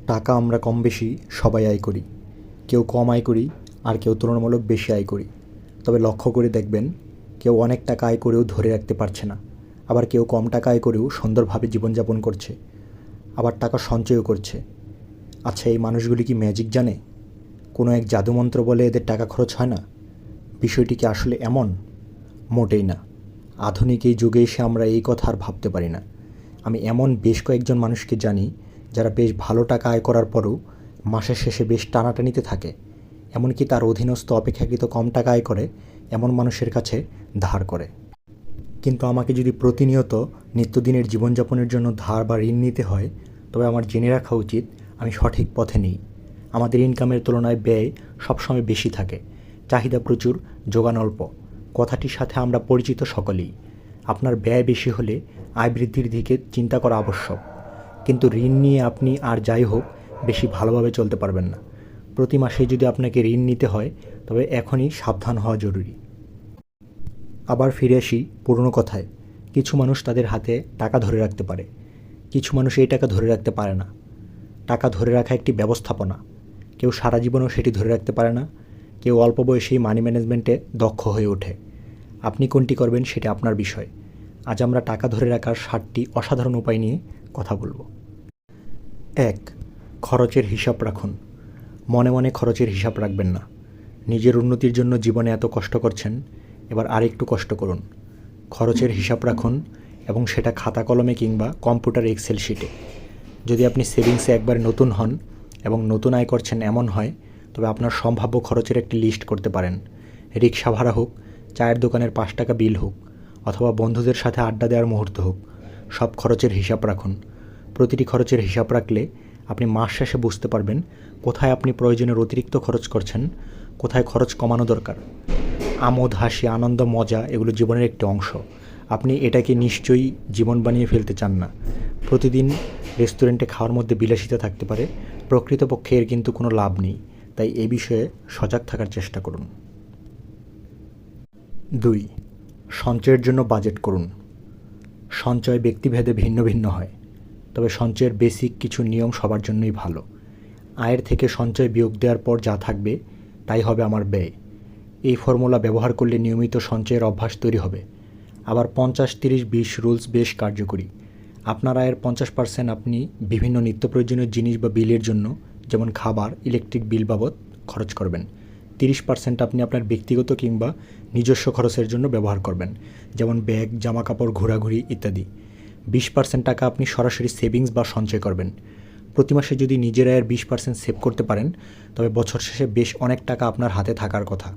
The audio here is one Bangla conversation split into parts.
টাকা আমরা কম বেশি সবাই আয় করি। কেউ কম আয় করি, আর কেউ তুলনামূলক বেশি আয় করি। তবে লক্ষ্য করে দেখবেন, কেউ অনেক টাকা আয় করেও ধরে রাখতে পারছে না। আবার কেউ কম টাকা আয় করেও সুন্দরভাবে জীবনযাপন করছে, আবার টাকা সঞ্চয়ও করছে। আচ্ছা, এই মানুষগুলি কি ম্যাজিক জানে? কোনো এক জাদুমন্ত্র বলে এদের টাকা খরচ হয় না? বিষয়টি কি আসলে এমন? মোটেই না। আধুনিক এই যুগে এসে আমরা এই কথা আর ভাবতে পারি না। আমি এমন বেশ কয়েকজন মানুষকে জানি যারা বেশ ভালো টাকা আয় করার পরও মাসের শেষে বেশ টানাটানিতে থাকে। এমনকি তার অধীনস্থ অপেক্ষাকৃত কম টাকা আয় করে এমন মানুষের কাছে ধার করে। কিন্তু আমাকে যদি প্রতিনিয়ত নিত্যদিনের জীবনযাপনের জন্য ধার বা ঋণ নিতে হয়, তবে আমার জেনে রাখা উচিত আমি সঠিক পথে নেই। আমাদের ইনকামের তুলনায় ব্যয় সবসময় বেশি থাকে। চাহিদা প্রচুর, যোগান অল্প। কথাটির সাথে আমরা পরিচিত সকলেই। আপনার ব্যয় বেশি হলে আয় বৃদ্ধির দিকে চিন্তা করা আবশ্যক। কিন্তু ঋণ নিয়ে আপনি আর যাই হোক বেশি ভালোভাবে চলতে পারবেন না। প্রতি মাসে যদি আপনাকে ঋণ নিতে হয়, তবে এখনই সাবধান হওয়া জরুরি। আবার ফিরে আসি পুরনো কথায়। কিছু মানুষ তাদের হাতে টাকা ধরে রাখতে পারে, কিছু মানুষ এই টাকা ধরে রাখতে পারে না। টাকা ধরে রাখা একটি ব্যবস্থাপনা। কেউ সারা জীবনেও সেটি ধরে রাখতে পারে না, কেউ অল্প বয়সেই মানি ম্যানেজমেন্টে দক্ষ হয়ে ওঠে। আপনি কোনটি করবেন সেটা আপনার বিষয়। আজ আমরা টাকা ধরে রাখার 7টি অসাধারণ উপায় নিয়ে কথা বলবো। 1. খরচের হিসাব রাখুন। মনে মনে খরচের হিসাব রাখবেন না। নিজের উন্নতির জন্য জীবনে এত কষ্ট করছেন, এবার আরেকটু কষ্ট করুন। খরচের হিসাব রাখুন, এবং সেটা খাতা কলমে কিংবা কম্পিউটার এক্সেল শিটে। যদি আপনি সেভিংসে একবার নতুন হন এবং নতুন আয় করছেন এমন হয়, তবে আপনার সম্ভাব্য খরচের একটি লিস্ট করতে পারেন। রিক্সা ভাড়া হোক, চায়ের দোকানের 5 টাকা বিল হোক, অথবা বন্ধুদের সাথে আড্ডা দেওয়ার মুহূর্ত হোক, সব খরচের হিসাব রাখুন। প্রতিটি খরচের হিসাব রাখলে আপনি মাস শেষে বুঝতে পারবেন কোথায় আপনি প্রয়োজনের অতিরিক্ত খরচ করছেন, কোথায় খরচ কমানো দরকার। আমোদ, হাসি, আনন্দ, মজা এগুলো জীবনের একটি অংশ। আপনি এটাকে নিশ্চয়ই জীবন বানিয়ে ফেলতে চান না। প্রতিদিন রেস্টুরেন্টে খাওয়ার মধ্যে বিলাসিতা থাকতে পারে, প্রকৃতপক্ষে এর কিন্তু কোনো লাভ নেই। তাই এই বিষয়ে সজাগ থাকার চেষ্টা করুন। 2. সঞ্চয়ের জন্য বাজেট করুন। সঞ্চয় ব্যক্তিভেদে ভিন্ন ভিন্ন হয়, তবে সঞ্চয়ের বেসিক কিছু নিয়ম সবার জন্যই ভালো। আয়ের থেকে সঞ্চয় বিয়োগ দেওয়ার পর যা থাকবে তাই হবে আমার ব্যয়। এই ফর্মুলা ব্যবহার করলে নিয়মিত সঞ্চয়ের অভ্যাস তৈরি হবে। আবার 50-30-20 রুলস বেশ কার্যকরী। আপনার আয়ের 50% আপনি বিভিন্ন নিত্য প্রয়োজনীয় জিনিস বা বিলের জন্য, যেমন খাবার, ইলেকট্রিক বিল বাবদ খরচ করবেন। 30% আপনি আপনার ব্যক্তিগত কিংবা নিজস্ব খরচের জন্য ব্যবহার করবেন, যেমন ব্যাগ, জামাকাপড়, ঘোরাঘুরি ইত্যাদি। 20% টাকা আপনি সরাসরি সেভিংস বা সঞ্চয় করবেন। প্রতি মাসে যদি নিজের আয়ের 20% সেভ করতে পারেন, তবে বছর শেষে বেশ অনেক টাকা আপনার হাতে থাকার কথা।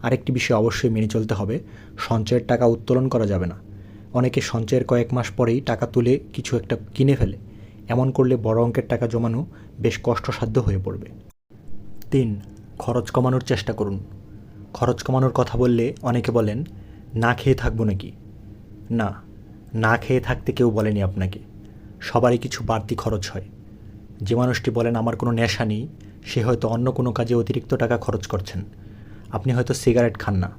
আরেকটি বিষয় অবশ্যই মেনে চলতে হবে, সঞ্চয়ের টাকা উত্তোলন করা যাবে না। অনেকে সঞ্চয়ের কয়েক মাস পরেই টাকা তুলে কিছু একটা কিনে ফেলে। এমন করলে বড় অঙ্কের টাকা জমানো বেশ কষ্টসাধ্য হয়ে পড়বে। 3. খরচ কমানোর চেষ্টা করুন। খরচ কমানোর কথা বললে অনেকে বলেন, না খেয়ে থাকবো নাকি? না, না খেয়ে থাকতে কেউ বলেনি আপনাকে। সবারই কিছু বাড়তি খরচ হয়। যে মানুষটি বলেন আমার কোনো নেশা নেই, সে হয়তো অন্য কোনো কাজে অতিরিক্ত টাকা খরচ করছেন। আপনি হয়তো সিগারেট খান না,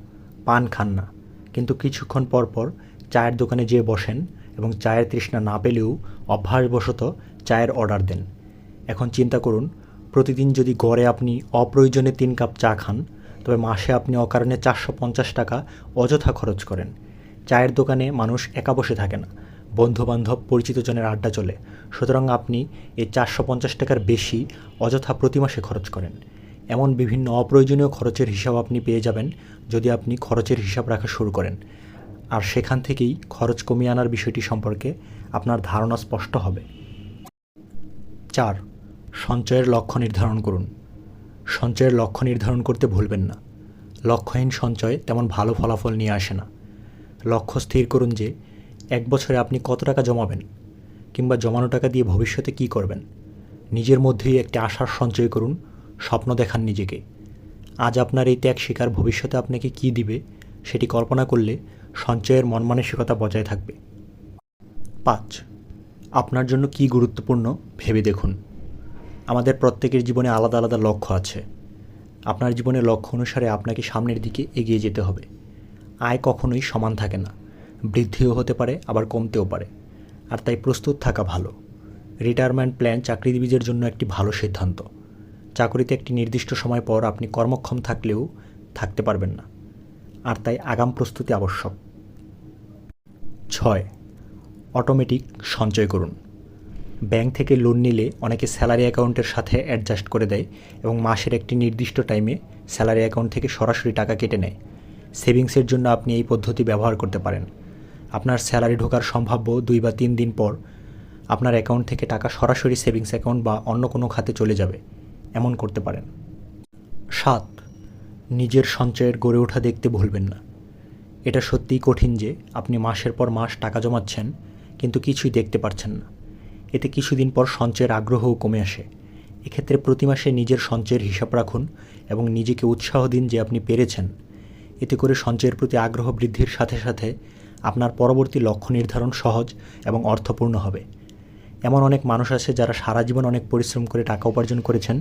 পান খান না, কিন্তু কিছুক্ষণ পর পর চায়ের দোকানে যেয়ে বসেন এবং চায়ের তৃষ্ণা না পেলেও অভ্যাসবশত চায়ের অর্ডার দেন। এখন চিন্তা করুন, প্রতিদিন যদি গড়ে আপনি অপ্রয়োজনে 3 কাপ চা খান, তবে মাসে আপনি অকারণে 450 টাকা অযথা খরচ করেন। চায়ের দোকানে মানুষ একা বসে থাকে না, বন্ধুবান্ধব, পরিচিতজনের আড্ডা চলে। সুতরাং আপনি এই 450 টাকার বেশি অযথা প্রতি মাসে খরচ করেন। এমন বিভিন্ন অপ্রয়োজনীয় খরচের হিসাব আপনি পেয়ে যাবেন যদি আপনি খরচের হিসাব রাখা শুরু করেন। আর সেখান থেকেই খরচ কমিয়ে আনার বিষয়টি সম্পর্কে আপনার ধারণা স্পষ্ট হবে। 4. সঞ্চয়ের লক্ষ্য নির্ধারণ করুন। সঞ্চয়ের লক্ষ্য নির্ধারণ করতে ভুলবেন না। লক্ষ্যহীন সঞ্চয় তেমন ভালো ফলাফল নিয়ে আসে না। লক্ষ্য স্থির করুন যে 1 বছরে আপনি কত টাকা জমাবেন, কিংবা জমানো টাকা দিয়ে ভবিষ্যতে কী করবেন। নিজের মধ্যেই একটি আশার সঞ্চয় করুন, স্বপ্ন দেখান নিজেকে। আজ আপনার এই ত্যাগ শিকার ভবিষ্যতে আপনাকে কী দিবে সেটি কল্পনা করলে সঞ্চয়ের মন মানসিকতা বজায় থাকবে। 5. আপনার জন্য কী গুরুত্বপূর্ণ ভেবে দেখুন। আমাদের প্রত্যেকের জীবনে আলাদা আলাদা লক্ষ্য আছে। আপনার জীবনের লক্ষ্য অনুসারে আপনাকে সামনের দিকে এগিয়ে যেতে হবে। আয় কখনোই সমান থাকে না, বৃদ্ধিও হতে পারে আবার কমতেও পারে, আর তাই প্রস্তুত থাকা ভালো। রিটায়ারমেন্ট প্ল্যান চাকরিজীবীদের জন্য একটি ভালো সিদ্ধান্ত। চাকরিতে একটি নির্দিষ্ট সময় পর আপনি কর্মক্ষম থাকলেও থাকতে পারবেন না, আর তাই আগাম প্রস্তুতি আবশ্যক। 6. অটোমেটিক সঞ্চয় করুন। ব্যাংক থেকে লোন নিলে অনেকে স্যালারি অ্যাকাউন্টের সাথে অ্যাডজাস্ট করে দেয় এবং মাসের একটি নির্দিষ্ট টাইমে স্যালারি অ্যাকাউন্ট থেকে সরাসরি টাকা কেটে নেয়। সেভিংসের জন্য আপনি এই পদ্ধতি ব্যবহার করতে পারেন। আপনার স্যালারি ঢোকার সম্ভাব্য 2 বা 3 দিন পর আপনার অ্যাকাউন্ট থেকে টাকা সরাসরি সেভিংস অ্যাকাউন্ট বা অন্য কোনো খাতে চলে যাবে, এমন করতে পারেন। 7. নিজের সঞ্চয়ের গড়ে ওঠা দেখতে ভুলবেন না। এটা সত্যিই কঠিন যে আপনি মাসের পর মাস টাকা জমাচ্ছেন কিন্তু কিছুই দেখতে পারছেন না। এতে কিছুদিন পর সঞ্চয়ের আগ্রহও কমে আসে। এক্ষেত্রে প্রতি মাসে নিজের সঞ্চয়ের হিসাব রাখুন এবং নিজেকে উৎসাহ দিন যে আপনি পেরেছেন। এতে করে সঞ্চয়ের প্রতি আগ্রহ বৃদ্ধির সাথে সাথে আপনার পরবর্তী লক্ষ্য নির্ধারণ সহজ এবং অর্থপূর্ণ হবে। এমন অনেক মানুষ আছে যারা সারা জীবন অনেক পরিশ্রম করে টাকা উপার্জন করেছেন,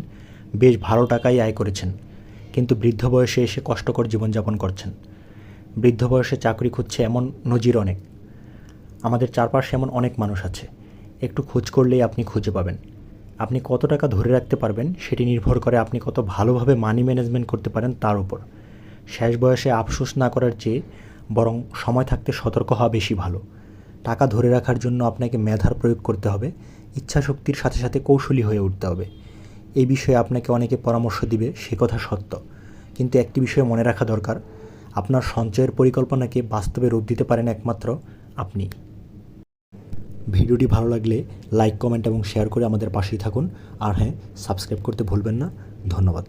বেশ ভালো টাকাই আয় করেছেন, কিন্তু বৃদ্ধ বয়সে এসে কষ্টকর জীবনযাপন করছেন। বৃদ্ধ বয়সে চাকরি খুঁজছে এমন নজির অনেক। আমাদের চারপাশে এমন অনেক মানুষ আছে। একটু খোঁজ করলেই আপনি খুঁজে পাবেন। আপনি কত টাকা ধরে রাখতে পারবেন সেটি নির্ভর করে আপনি কত ভালোভাবে মানি ম্যানেজমেন্ট করতে পারেন তার উপর। শেষ বয়সে আফসোস না করার চেয়ে বরং সময় থাকতে সতর্ক হওয়া বেশি ভালো। টাকা ধরে রাখার জন্য আপনাকে মেধার প্রয়োগ করতে হবে, ইচ্ছাশক্তির সাথে সাথে কৌশলী হয়ে উঠতে হবে। এই বিষয়ে আপনাকে অনেকে পরামর্শ দিবে, সে কথা সত্য, কিন্তু একটি বিষয় মনে রাখা দরকার, আপনার সঞ্চয়ের পরিকল্পনাকে বাস্তবে রূপ দিতে পারেন একমাত্র আপনি। ভিডিওটি ভালো লাগলে লাইক, কমেন্ট এবং শেয়ার করে আমাদের পাশেই থাকুন। আর হ্যাঁ, সাবস্ক্রাইব করতে ভুলবেন না। ধন্যবাদ।